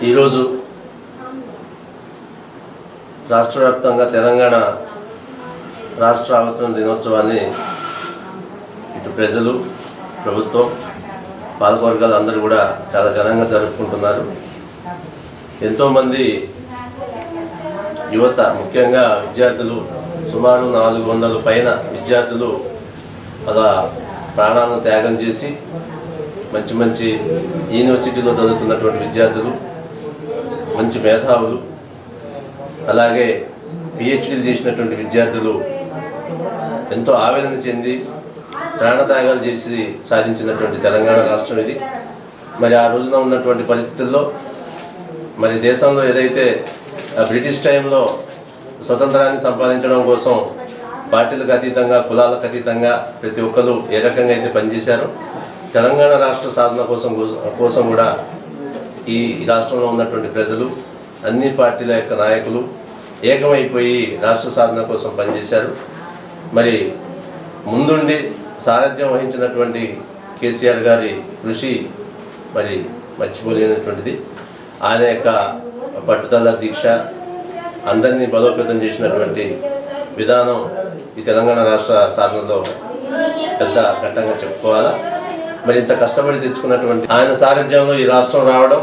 ఈరోజు రాష్ట్ర వ్యాప్తంగా తెలంగాణ రాష్ట్ర అవతరణ దినోత్సవాన్ని ఇటు ప్రజలు, ప్రభుత్వం, పాలకవర్గాలు అందరూ కూడా చాలా ఘనంగా జరుపుకుంటున్నారు. ఎంతోమంది యువత, ముఖ్యంగా విద్యార్థులు, సుమారు 400 పైన విద్యార్థులు అలా ప్రాణాలను త్యాగం చేసి మంచి మంచి యూనివర్సిటీలో చదువుతున్నటువంటి విద్యార్థులు, మంచి మేధావులు, అలాగే పిహెచ్డీలు చేసినటువంటి విద్యార్థులు ఎంతో ఆవేదన చెంది ప్రాణత్యాగాలు చేసి సాధించినటువంటి తెలంగాణ రాష్ట్రం ఇది. మరి ఆ రోజున ఉన్నటువంటి పరిస్థితుల్లో మరి దేశంలో ఏదైతే బ్రిటిష్ టైంలో స్వతంత్రాన్ని సంపాదించడం కోసం పార్టీలకు అతీతంగా, కులాలకు అతీతంగా ప్రతి ఒక్కరు ఏ రకంగా అయితే పనిచేశారో, తెలంగాణ రాష్ట్ర సాధన కోసం కూడా ఈ రాష్ట్రంలో ఉన్నటువంటి ప్రజలు, అన్ని పార్టీల యొక్క నాయకులు ఏకమైపోయి రాష్ట్ర సాధన కోసం పనిచేశారు. మరి ముందుండి సారథ్యం వహించినటువంటి కేసీఆర్ గారి కృషి మరి మర్చిపోలేనటువంటిది. ఆయన యొక్క పట్టుదల, దీక్ష, అందరినీ బలోపేతం చేసినటువంటి విధానం ఈ తెలంగాణ రాష్ట్ర సాధనలో పెద్ద ఘట్టంగా చెప్పుకోవాలా. మరి ఇంత కష్టపడి తెచ్చుకున్నటువంటి ఆయన సారథ్యంలో ఈ రాష్ట్రం రావడం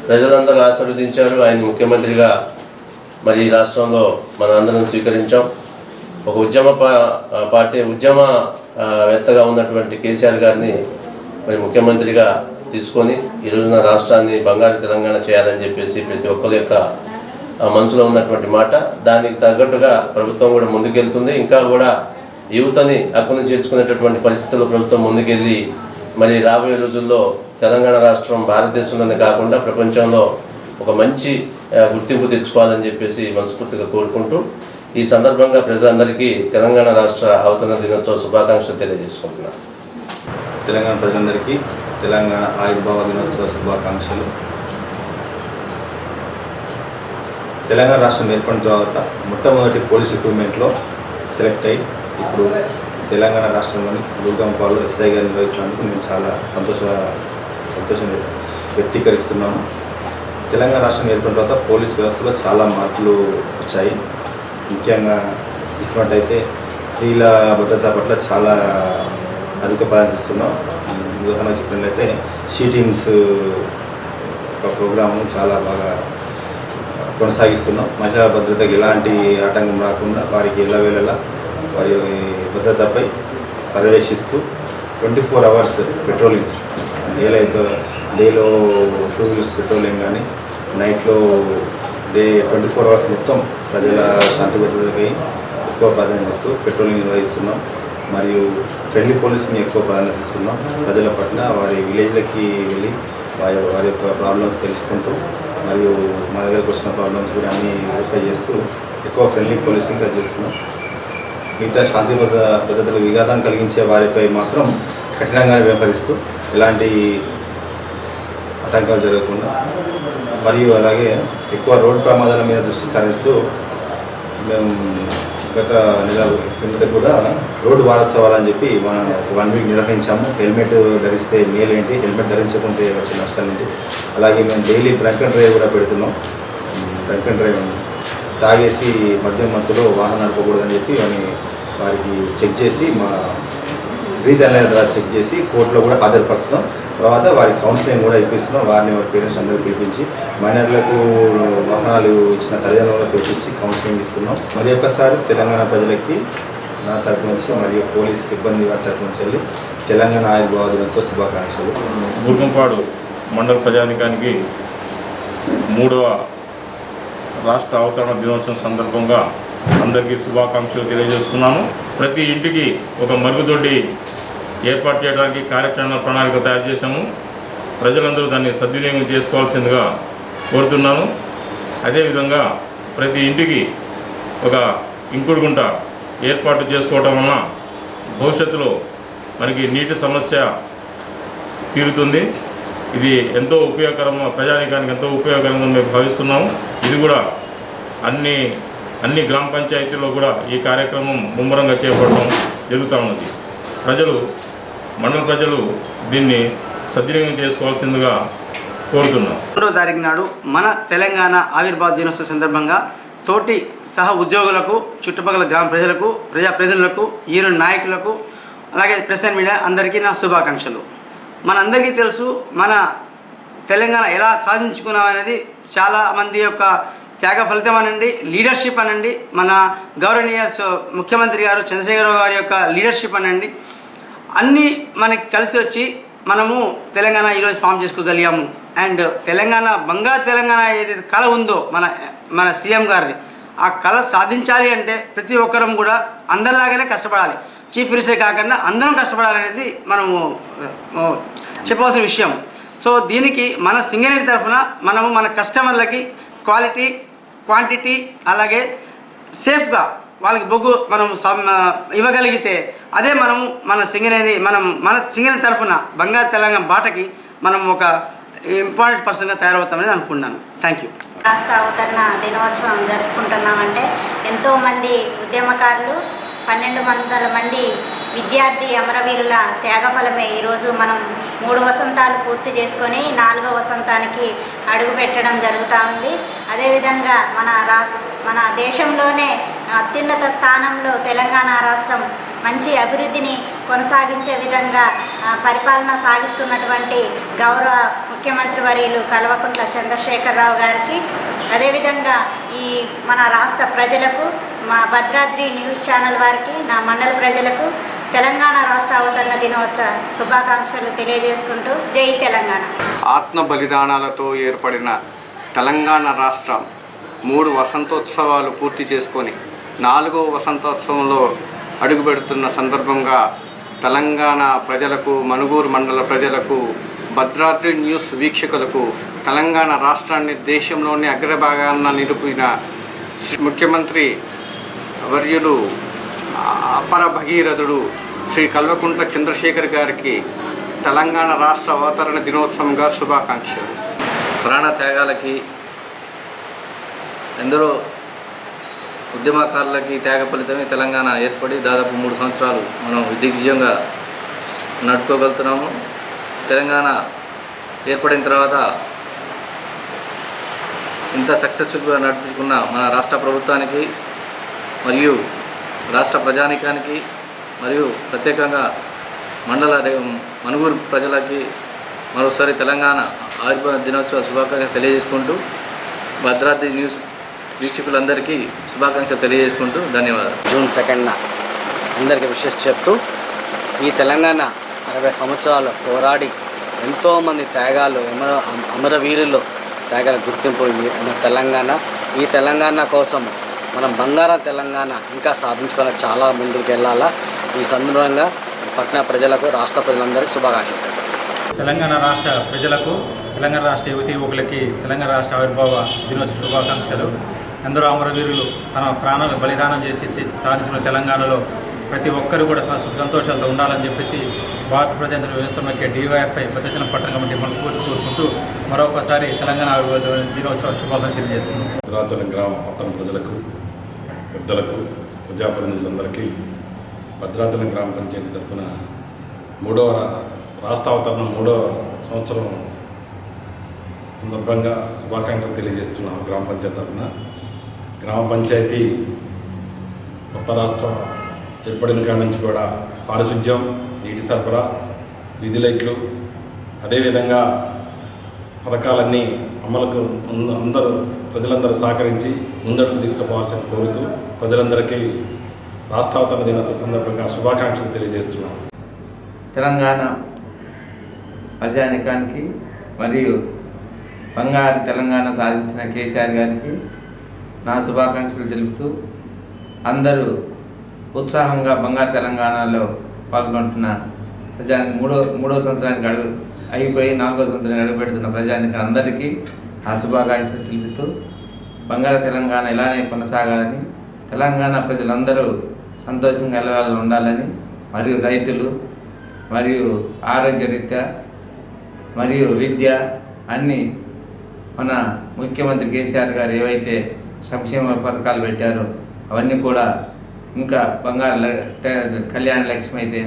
ప్రజలందరూ ఆశీర్వదించారు. ఆయన ముఖ్యమంత్రిగా మరి ఈ రాష్ట్రంలో మన అందరం స్వీకరించాం. ఒక ఉద్యమవేత్తగా ఉన్నటువంటి కేసీఆర్ గారిని మరి ముఖ్యమంత్రిగా తీసుకొని ఈ రోజున రాష్ట్రాన్ని బంగారు తెలంగాణ చేయాలని చెప్పేసి ప్రతి ఒక్కరి యొక్క మనసులో ఉన్నటువంటి మాట. దానికి తగ్గట్టుగా ప్రభుత్వం కూడా ముందుకెళ్తుంది. ఇంకా కూడా యువతని హక్కును చేర్చుకునేటటువంటి పరిస్థితుల్లో ప్రభుత్వం ముందుకెళ్ళి మరి రాబోయే రోజుల్లో తెలంగాణ రాష్ట్రం భారతదేశంలోనే కాకుండా ప్రపంచంలో ఒక మంచి గుర్తింపు తెచ్చుకోవాలని చెప్పేసి మనస్ఫూర్తిగా కోరుకుంటూ ఈ సందర్భంగా ప్రజలందరికీ తెలంగాణ రాష్ట్ర అవతరణ దినోత్సవ శుభాకాంక్షలు తెలియజేసుకుంటున్నాను. తెలంగాణ ప్రజలందరికీ తెలంగాణ ఆవిర్భావ దినోత్సవ శుభాకాంక్షలు. తెలంగాణ రాష్ట్రం ఏర్పడిన తర్వాత మొట్టమొదటి పోలీస్ రిక్రూట్మెంట్లో సెలెక్ట్ అయ్యి ఇప్పుడు తెలంగాణ రాష్ట్రంలోని దుర్గంపాలు ఎస్ఐ గారు నిర్వహిస్తున్నందుకు నేను చాలా సంతోషం వ్యక్తీకరిస్తున్నాను. తెలంగాణ రాష్ట్రం ఏర్పడిన తర్వాత పోలీస్ వ్యవస్థలో చాలా మార్పులు వచ్చాయి. ముఖ్యంగా తీసుకున్నట్టయితే స్త్రీల భద్రత పట్ల చాలా అధిక ప్రాధాన్యత ఇస్తున్నాం. ఉదాహరణ చెప్పినట్లయితే షీటింగ్స్ ఒక ప్రోగ్రాము చాలా బాగా కొనసాగిస్తున్నాం. మహిళల భద్రతకి ఎలాంటి ఆటంకం రాకుండా వారికి ఎల్లవేళలా వారి భద్రతపై పర్యవేక్షిస్తూ 24 అవర్స్ పెట్రోలింగ్స్, డేలో 2 వీలర్స్ పెట్రోలింగ్ కానీ, నైట్లో 24 అవర్స్ మొత్తం ప్రజల శాంతి భద్రతకి ఎక్కువ ప్రాధాన్యత ఇస్తూ పెట్రోలింగ్ నిర్వహిస్తున్నాం. మరియు ఫ్రెండ్లీ పోలీసింగ్ ఎక్కువ ప్రాధాన్యత ఇస్తున్నాం. ప్రజల పట్ల వారి విలేజ్లకి వెళ్ళి వారి యొక్క ప్రాబ్లమ్స్ తెలుసుకుంటూ మరియు మా దగ్గరకు వచ్చిన ప్రాబ్లమ్స్ కూడా అన్నీ వెరిఫై చేస్తూ ఎక్కువ ఫ్రెండ్లీ పోలీసింగ్ చేస్తున్నాం. మిగతా శాంతి భద్రతలు విఘాతం కలిగించే వారిపై మాత్రం కఠినంగానే వ్యవహరిస్తూ ఎలాంటి ఆటంకాలు జరగకుండా, మరియు అలాగే ఎక్కువ రోడ్డు ప్రమాదాల మీద దృష్టి సారిస్తూ మేము గత నెల కిందట కూడా రోడ్డు వారోత్సవాలని చెప్పి 1 వీక్ నిర్వహించాము. హెల్మెట్ ధరిస్తే మేలేంటి, హెల్మెట్ ధరించకుంటే వచ్చే నష్టాలేంటి, అలాగే మేము డైలీ డ్రంక్ అండ్ డ్రైవ్ కూడా పెడుతున్నాం. డ్రంక్ అండ్ డ్రైవ్ తాగేసి మద్యం మత్తులో వాహనం నడపకూడదని చెప్పి వారికి చెక్ చేసి మా బ్రీత్ అనలైజర్ ద్వారా చెక్ చేసి కోర్టులో కూడా హాజరుపరుస్తున్నాం. తర్వాత వారికి కౌన్సిలింగ్ కూడా ఇప్పిస్తున్నాం. వారి పేరెంట్స్ అందరూ పిలిపించి మైనర్లకు వాహనాలు ఇచ్చిన తల్లిదండ్రులకు పిలిపించి కౌన్సిలింగ్ ఇస్తున్నాం. మరి ఒక్కసారి తెలంగాణ ప్రజలకి నా తరపు నుంచి మరియు పోలీస్ సిబ్బంది వారి తరపు నుంచి వెళ్ళి తెలంగాణ ఆవిర్భావ దినోత్సవ శుభాకాంక్షలు. దుర్గంపాడు మండల ప్రజానికానికి 3వ రాష్ట్ర అవతరణ దినోత్సవం సందర్భంగా అందరికీ శుభాకాంక్షలు తెలియజేస్తున్నాను. ప్రతి ఇంటికి ఒక మరుగుదొడ్డి ఏర్పాటు చేయడానికి కార్యాచరణ ప్రణాళిక తయారు చేశాము. ప్రజలందరూ దాన్ని సద్వినియోగం చేసుకోవాల్సిందిగా కోరుతున్నాను. అదేవిధంగా ప్రతి ఇంటికి ఒక ఇంకుడు గుంట ఏర్పాటు చేసుకోవటం వలన భవిష్యత్తులో మనకి నీటి సమస్య తీరుతుంది. ఇది ఎంతో ఉపయోగకరంగా, ప్రజానికానికి ఎంతో ఉపయోగకరంగా మేము భావిస్తున్నాము. ఇది కూడా అన్ని గ్రామ పంచాయతీల్లో కూడా ఈ కార్యక్రమం ముమ్మరంగా చేపట్టడం జరుగుతూ ఉన్నది. మండల ప్రజలు దీన్ని సద్వినియోగం చేసుకోవాల్సిందిగా కోరుతున్నాం. 2వ తారీఖు నాడు మన తెలంగాణ ఆవిర్భావ దినోత్సవ సందర్భంగా తోటి సహ ఉద్యోగులకు, చుట్టుపక్కల గ్రామ ప్రజలకు, ప్రజాప్రతినిధులకు, యూనియన్ నాయకులకు, అలాగే ప్రెస్ అండ్ మీడియా అందరికీ నా శుభాకాంక్షలు. మనందరికీ తెలుసు మన తెలంగాణ ఎలా సాధించుకున్నామనేది చాలామంది యొక్క త్యాగ ఫలితం అనండి, లీడర్షిప్ అనండి, మన గౌరవనీయ ముఖ్యమంత్రి గారు చంద్రశేఖరరావు గారి యొక్క లీడర్షిప్ అనండి, అన్నీ మనకి కలిసి వచ్చి మనము తెలంగాణ ఈరోజు ఫామ్ చేసుకోగలిగాము. అండ్ తెలంగాణ బంగారు తెలంగాణ ఏదైతే కళ ఉందో మన సీఎం గారిది, ఆ కళ సాధించాలి అంటే ప్రతి ఒక్కరం కూడా అందరిలాగానే కష్టపడాలి. చీఫ్ మినిస్టర్ కాకుండా అందరం కష్టపడాలనేది మనము చెప్పవలసిన విషయం. సో దీనికి మన సింగరేణి తరఫున మనము మన కస్టమర్లకి క్వాలిటీ, క్వాంటిటీ, అలాగే సేఫ్గా వాళ్ళకి బొగ్గు మనం ఇవ్వగలిగితే అదే మనము మన సింగరేణి తరఫున బంగారు తెలంగాణ బాటకి మనం ఒక ఇంపార్టెంట్ పర్సన్గా తయారవుతామని అనుకున్నాను. Thank you. రాష్ట్ర అవతరణ దినోత్సవం జరుపుకుంటున్నామంటే ఎంతోమంది ఉద్యమకారులు, 1200 మంది విద్యార్థి అమరవీరుల త్యాగఫలమే ఈరోజు మనం 3 వసంతాలు పూర్తి చేసుకొని 4వ వసంతానికి అడుగు పెట్టడం జరుగుతూ ఉంది. అదేవిధంగా మన దేశంలోనే అత్యున్నత స్థానంలో తెలంగాణ రాష్ట్రం మంచి అభివృద్ధిని కొనసాగించే విధంగా పరిపాలన సాగిస్తున్నటువంటి గౌరవ ముఖ్యమంత్రి వర్యులు కల్వకుంట్ల చంద్రశేఖరరావు గారికి, అదేవిధంగా ఈ మన రాష్ట్ర ప్రజలకు, మా భద్రాద్రి న్యూస్ ఛానల్ వారికి, నా మండల ప్రజలకు తెలంగాణ రాష్ట్ర అవతరణ దినోత్సవ శుభాకాంక్షలు తెలియజేసుకుంటూ జై తెలంగాణ. ఆత్మ బలిదానాలతో ఏర్పడిన తెలంగాణ రాష్ట్రం 3 వసంతోత్సవాలు పూర్తి చేసుకొని 4వ వసంతోత్సవంలో అడుగుపెడుతున్న సందర్భంగా తెలంగాణ ప్రజలకు, మనుగూరు మండల ప్రజలకు, భద్రాద్రి న్యూస్ వీక్షకులకు తెలంగాణ రాష్ట్రాన్ని దేశంలోని అగ్రభాగాన నిలిపిన ముఖ్యమంత్రి వర్యులు అపర భగీరథుడు శ్రీ కల్వకుంట్ల చంద్రశేఖర్ గారికి తెలంగాణ రాష్ట్ర అవతరణ దినోత్సవంగా శుభాకాంక్షలు. ప్రాణ త్యాగాలకి, ఎందరో ఉద్యమకారులకి త్యాగ ఫలితమే తెలంగాణ ఏర్పడి దాదాపు 3 సంవత్సరాలు మనం దిగ్విజయంగా నడుపుకోగలుగుతున్నాము. తెలంగాణ ఏర్పడిన తర్వాత ఇంత సక్సెస్ఫుల్గా నడుపుకున్న మన రాష్ట్ర ప్రభుత్వానికి మరియు రాష్ట్ర ప్రజానికానికి మరియు ప్రత్యేకంగా మనుగూరు ప్రజలకి మరోసారి తెలంగాణ ఆవిర్భావ దినోత్సవ శుభాకాంక్షలు తెలియజేసుకుంటూ భద్రాద్రి న్యూస్ వీక్షకులందరికీ శుభాకాంక్షలు తెలియజేసుకుంటూ ధన్యవాదాలు. జూన్ 2న అందరికీ విషెస్ చెప్తూ, ఈ తెలంగాణ 60 సంవత్సరాలు పోరాడి ఎంతోమంది త్యాగాలు, అమరవీరులు త్యాగాల గుర్తింపు ఈ తెలంగాణ కోసం మనం బంగారం తెలంగాణ ఇంకా సాధించుకోవాలి, చాలా ముందుకు వెళ్ళాలా. ఈ సందర్భంగా పట్టణ ప్రజలకు, రాష్ట్ర ప్రజలందరికీ శుభాకాంక్షలు తెలుపుతున్నాను. తెలంగాణ రాష్ట్ర ప్రజలకు, తెలంగాణ రాష్ట్ర యువకులకి తెలంగాణ రాష్ట్ర ఆవిర్భావ దినోత్సవ శుభాకాంక్షలు. ఎందరో అమరవీరులు తన ప్రాణాలను బలిదానం చేసి సాధించిన తెలంగాణలో ప్రతి ఒక్కరు కూడా సంతోషాలతో ఉండాలని చెప్పేసి భారత ప్రజాతంత్ర వ్యవస్థకి DYFI ప్రదర్శన పట్టణ కమిటీ మనస్ఫూర్తి కోరుకుంటూ మరొకసారి తెలంగాణ ఆవిర్భావ దినోత్సవ శుభాకాంక్షలు తెలియజేస్తున్నాం. భద్రాచలం గ్రామ పట్టణ ప్రజలకు, పెద్దలకు, ప్రజాప్రతినిధులందరికీ భద్రాచలం గ్రామ పంచాయతీ తరఫున 3వ రాష్ట్ర అవతరణ 3వ సంవత్సరం సందర్భంగా శుభాకాంక్షలు తెలియజేస్తున్నాం. గ్రామ పంచాయతీ తరఫున గ్రామ పంచాయతీ కొత్త రాష్ట్రం ఏర్పడిన కాడి నుంచి కూడా పారిశుధ్యం, నీటి సరఫరా, వీధి లైట్లు, అదేవిధంగా పథకాలన్నీ అమలుకు ప్రజలందరూ సహకరించి ముందడుగు తీసుకుపోవాల్సిన కోరుతూ ప్రజలందరికీ రాష్ట్ర అవతరణ దినోత్సవ సందర్భంగా శుభాకాంక్షలు తెలియజేస్తున్నాం. తెలంగాణ ప్రజానికానికి మరియు బంగారు తెలంగాణ సాధించిన కేసీఆర్ గారికి నా శుభాకాంక్షలు తెలుపుతూ, అందరూ ఉత్సాహంగా బంగారు తెలంగాణలో పాల్గొంటున్న ప్రజానికి మూడవ సంవత్సరానికి అయిపోయి 4వ సంవత్సరానికి అడుగుపెడుతున్న ప్రజానికి అందరికీ ఆ శుభాకాంక్షలు తెలుపుతూ, బంగారు తెలంగాణ ఇలానే కొనసాగాలని, తెలంగాణ ప్రజలందరూ సంతోషంగా ఎల్లవేళలా ఉండాలని, మరియు రైతులు మరియు ఆరోగ్యరీత్యా మరియు విద్య అన్నీ మన ముఖ్యమంత్రి కేసీఆర్ గారు ఏవైతే సంక్షేమ పథకాలు పెట్టారో అవన్నీ కూడా ఇంకా బంగారు కళ్యాణ లక్ష్మి అయితే,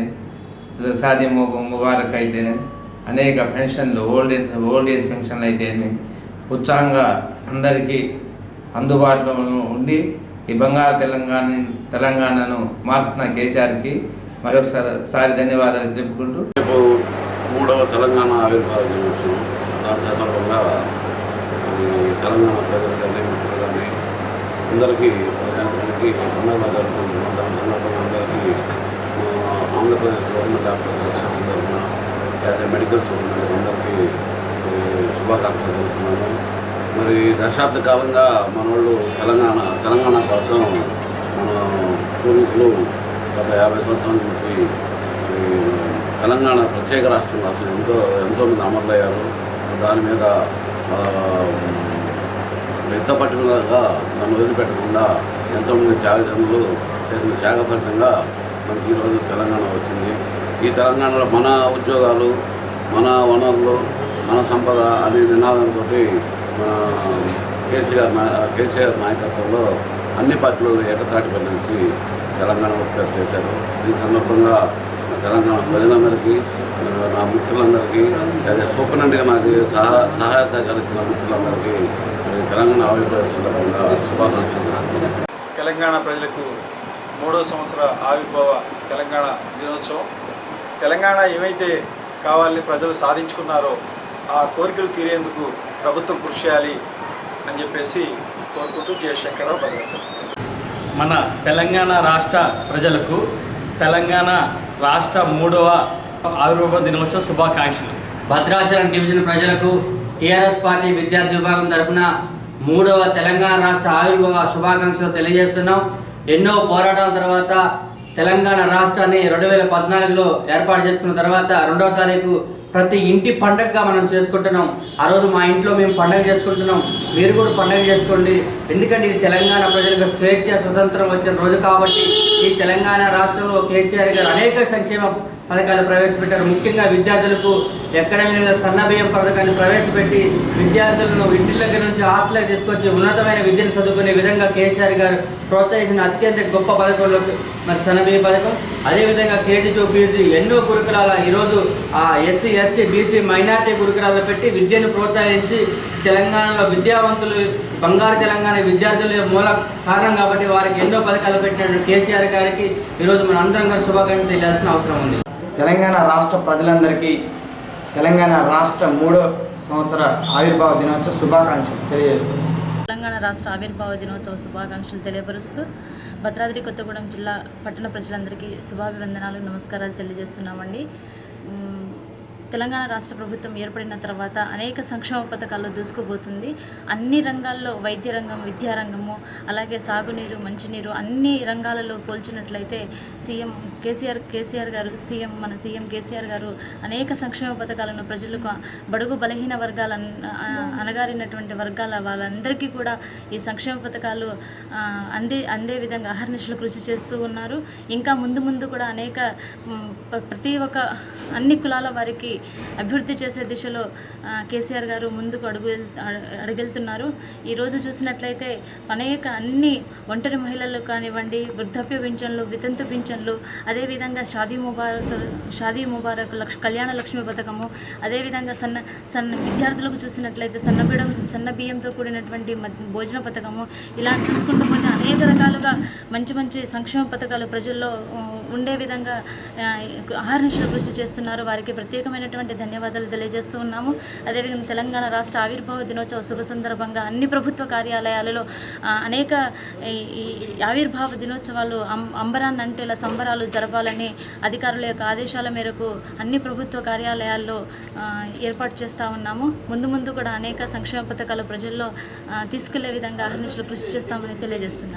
సాది ముబారక్ అయితే, అనేక పెన్షన్లు ఓల్డ్ ఏజ్ పెన్షన్లు అయితే ఉత్సాహంగా అందరికీ అందుబాటులో ఉండి ఈ బంగారు తెలంగాణను మార్చుతున్న కేసీఆర్కి మరొకసారి ధన్యవాదాలు తెలుపుకుంటూ రేపు 3వ తెలంగాణ ఆవిర్భావ దినోత్సవం. దాని సందర్భంగా ఈ తెలంగాణ ప్రజలు కానీ మిత్రులు కానీ అందరికీ ప్రజానికి పండుగ జరుపుకుంటున్నాం. దాని సందర్భంగా అందరికీ ఆంధ్రప్రదేశ్ గవర్నమెంట్ డాక్టర్స్ అసోసియేషన్ తరఫున లేదా మెడికల్ స్టూడెంట్ అందరికీ శుభాకాంక్షలు తెలుపుతున్నాము. మరి దశాబ్ద కాలంగా మన వాళ్ళు తెలంగాణ కోసం మన పూర్వీకులు గత 50 సంవత్సరాల నుంచి తెలంగాణ ప్రత్యేక రాష్ట్రం కోసం ఎంతోమంది అమరులయ్యారు. దాని మీద యుద్ధ పట్టుదలగా నన్ను వదిలిపెట్టకుండా ఎంతోమంది త్యాగజనులు చేసిన త్యాగ ఫలితంగా మనకి ఈరోజు తెలంగాణ వచ్చింది. ఈ తెలంగాణలో మన ఉద్యోగాలు, మన వనరులు, మన సంపద అనే నినాదంతో కేసీఆర్ నాయకత్వంలో అన్ని పార్టీలు ఏకతాటిపై నుంచి తెలంగాణ ఉత్పత్తి చేశారు. ఈ సందర్భంగా తెలంగాణ ప్రజలందరికీ, నా మిత్రులందరికీ, అదే సూపరింటెండెంట్గా నాకు సహాయ సహకారం ఇచ్చిన మిత్రులందరికీ తెలంగాణ ఆవిర్భావ సందర్భంగా శుభాకాంక్షలు. తెలంగాణ ప్రజలకు 3వ సంవత్సర ఆవిర్భావ తెలంగాణ దినోత్సవం. తెలంగాణ ఏమైతే కావాలని ప్రజలు సాధించుకున్నారో ఆ కోరికలు తీరేందుకు ప్రభుత్వం కృషి చేయాలి అని చెప్పేసి కోరుకుంటూ జయశంకరరావు భద్రాచలం. మన తెలంగాణ రాష్ట్ర ప్రజలకు తెలంగాణ రాష్ట్ర 3వ ఆవిర్భావ దినోత్సవ శుభాకాంక్షలు. భద్రాచలం డివిజన్ ప్రజలకు టీఆర్ఎస్ పార్టీ విద్యార్థి విభాగం తరఫున 3వ తెలంగాణ రాష్ట్ర ఆవిర్భావ శుభాకాంక్షలు తెలియజేస్తున్నాం. ఎన్నో పోరాటాల తర్వాత తెలంగాణ రాష్ట్రాన్ని 2014లో ఏర్పాటు చేసుకున్న తర్వాత 2వ తారీఖు ప్రతి ఇంటి పండగగా మనం చేసుకుంటున్నాం. ఆ రోజు మా ఇంట్లో మేము పండగ చేసుకుంటున్నాం, మీరు కూడా పండగ చేసుకోండి. ఎందుకంటే ఇది తెలంగాణ ప్రజలకు స్వేచ్ఛ స్వతంత్రం వచ్చిన రోజు కాబట్టి ఈ తెలంగాణ రాష్ట్రంలో కేసీఆర్ గారు అనేక సంక్షేమ పథకాలు ప్రవేశపెట్టారు. ముఖ్యంగా విద్యార్థులకు ఎక్కడ లేని సన్నబియ్యం పథకాన్ని ప్రవేశపెట్టి విద్యార్థులను ఇంటి దగ్గర నుంచి హాస్టల్కి తీసుకొచ్చి ఉన్నతమైన విద్యను చదువుకునే విధంగా కేసీఆర్ గారు ప్రోత్సహించిన అత్యంత గొప్ప పథకంలో మరి సన్నబియ్యం పథకం. అదేవిధంగా KG to PG ఎన్నో గురుకులాల ఈరోజు ఆ SC ST BC మైనార్టీ గురుకులాల్లో పెట్టి విద్యను ప్రోత్సహించి తెలంగాణలో విద్యావంతులు బంగారు తెలంగాణ విద్యార్థుల మూల కారణం కాబట్టి వారికి ఎన్నో పథకాలు పెట్టిన కేసీఆర్ గారికి ఈరోజు మన అందరం గారు శుభాకాంక్షలు తెలియాల్సిన అవసరం ఉంది. తెలంగాణ రాష్ట్ర ప్రజలందరికీ తెలంగాణ రాష్ట్ర 3వ సంవత్సర ఆవిర్భావ దినోత్సవ శుభాకాంక్షలు తెలియజేస్తున్నాను. తెలంగాణ రాష్ట్ర ఆవిర్భావ దినోత్సవ శుభాకాంక్షలు తెలియపరుస్తూ భద్రాద్రి కొత్తగూడెం జిల్లా పట్టణ ప్రజలందరికీ శుభాభివందనాలు, నమస్కారాలు తెలియజేస్తున్నామండి. తెలంగాణ రాష్ట్ర ప్రభుత్వం ఏర్పడిన తర్వాత అనేక సంక్షేమ పథకాల్లో దూసుకుపోతుంది. అన్ని రంగాల్లో వైద్య రంగం, విద్యారంగము, అలాగే సాగునీరు, మంచినీరు అన్ని రంగాలలో పోల్చినట్లయితే కేసీఆర్ గారు మన సీఎం కేసీఆర్ గారు అనేక సంక్షేమ పథకాలను ప్రజలకు బడుగు బలహీన వర్గాల అనగారినటువంటి వర్గాల వాళ్ళందరికీ కూడా ఈ సంక్షేమ పథకాలు అందే విధంగా అహర్నిశలు కృషి చేస్తూ ఉన్నారు. ఇంకా ముందు కూడా అనేక ప్రతి ఒక్క అన్ని కులాల వారికి అభివృద్ధి చేసే దిశలో కేసీఆర్ గారు ముందుకు అడుగెళ్తున్నారు. ఈరోజు చూసినట్లయితే అనేక అన్ని ఒంటరి మహిళలు కానివ్వండి, వృద్ధాప్య పింఛన్లు, వితంతు పింఛన్లు, అదేవిధంగా షాదీ ముబారక్ కళ్యాణ లక్ష్మి పథకము, అదేవిధంగా సన్న విద్యార్థులకు చూసినట్లయితే సన్న బియ్యంతో కూడినటువంటి భోజన పథకము, ఇలా చూసుకుంటూ పోతే అనేక రకాలుగా మంచి సంక్షేమ పథకాలు ప్రజల్లో ఉండే విధంగా అహర్నిశలు కృషి చేస్తున్నారు. వారికి ప్రత్యేకమైనటువంటి ధన్యవాదాలు తెలియజేస్తూ ఉన్నాము. అదేవిధంగా తెలంగాణ రాష్ట్ర ఆవిర్భావ దినోత్సవ శుభ సందర్భంగా అన్ని ప్రభుత్వ కార్యాలయాలలో అనేక ఈ ఆవిర్భావ దినోత్సవాలు అంబరాన్ని అంటేలా సంబరాలు జరపాలని అధికారుల యొక్క ఆదేశాల మేరకు అన్ని ప్రభుత్వ కార్యాలయాల్లో ఏర్పాటు చేస్తూ ఉన్నాము. ముందు కూడా అనేక సంక్షేమ పథకాలు ప్రజల్లో తీసుకెళ్లే విధంగా అహర్నిశలు కృషి చేస్తామని తెలియజేస్తున్నాము.